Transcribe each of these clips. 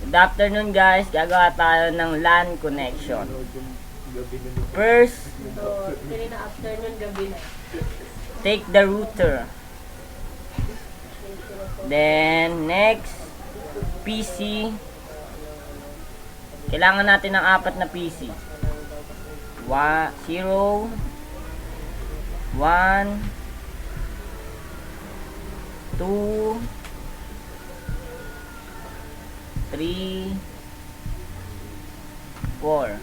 Good afternoon guys, gagawa tayo ng LAN connection. First, afternoon, gabi na. take the router. Then, next, PC. Kailangan natin ng 4 na PC. 0, 1, 2, 3, 4.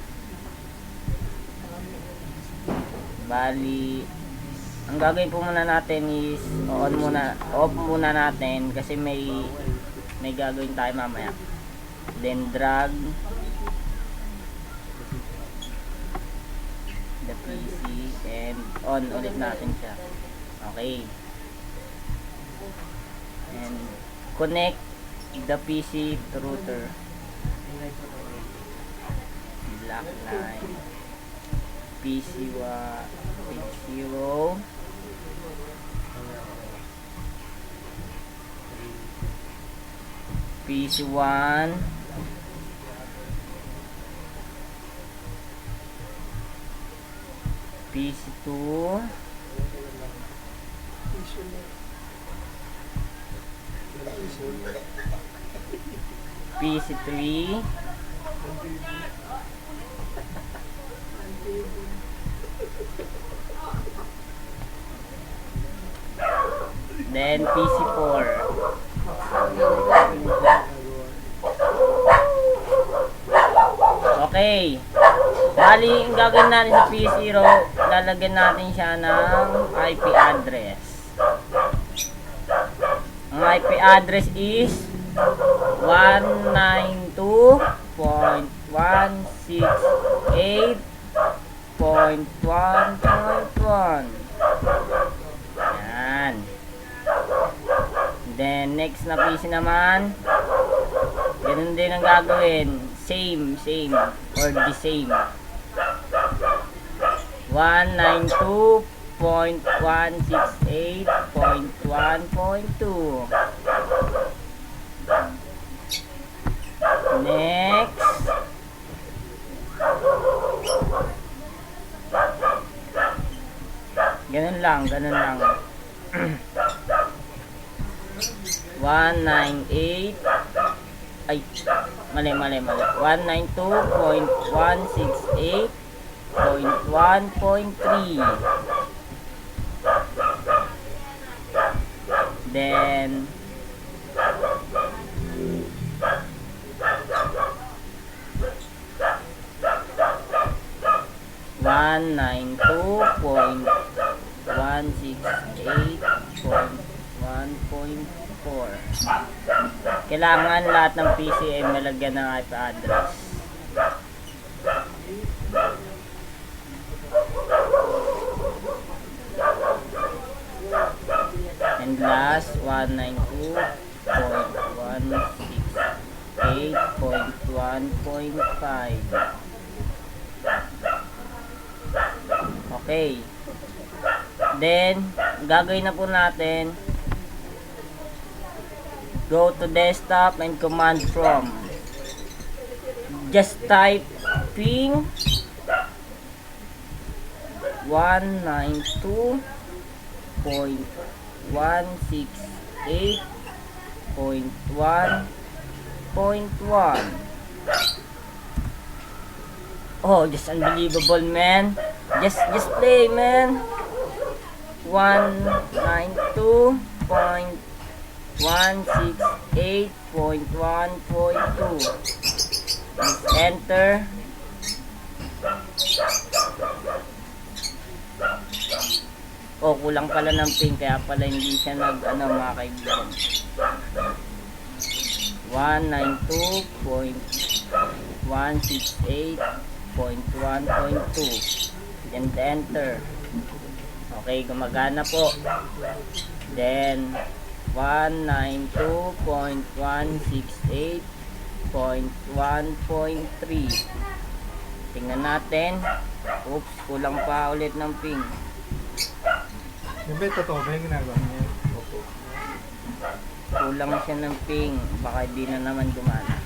Bali, ang gagawin po muna natin is off muna natin kasi may gagawin tayo mamaya. Then drag the PC and on ulit natin siya. Okay. And connect the PC to router. Black line. PC 0. PC 1. PC 2. PC 3. Then PC 4. Okay. Bali, ang gagawin natin sa P0, lalagyan natin siya ng IP address. Ang IP address is 192.168.1.1. Yan. Then, next na PC naman, ganun din ang gagawin. Same, or the same. 192.168.1.2. Next. Ganun lang. 198. Ay, mali. 192.168.1.3. Then 192.168.1.4. Kailangan lahat ng PC ay malagyan ng IP address. And last, 192.168.1.5. Okay. Then, gagawin na po natin, go to desktop and command from. Just type ping 192.168.1.1. Oh, just unbelievable, man. Just play, man. 192.168.1.2. Enter. Oh, kulang pala ng ping, kaya pala hindi siya mga kaibigan. 192.168.1.2. Then enter. Okay, gumagana po. Then 192.168.1.3. Tingnan natin. Oops, kulang pa ulit ng ping. Yung ba totoo ba yung ginagawa niya? Opo. Kulang siya ng ping. Baka di na naman gumana.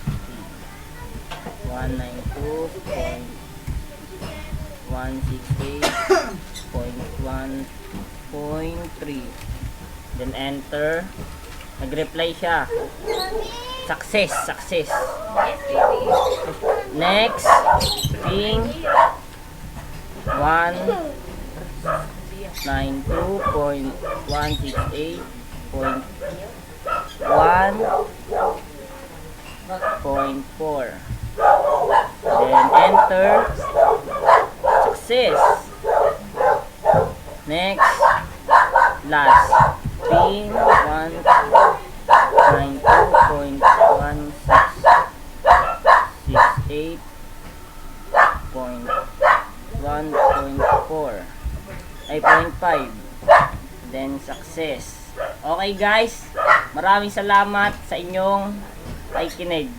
192.168.1.3. Then enter. Nag-reply siya. Success. Next. Ping 192.168.1.4. Then enter. Success. Next. Last. Ping 192.168.1.4 ay 0.5. Then success. Okay guys, maraming salamat sa inyong pakikinig.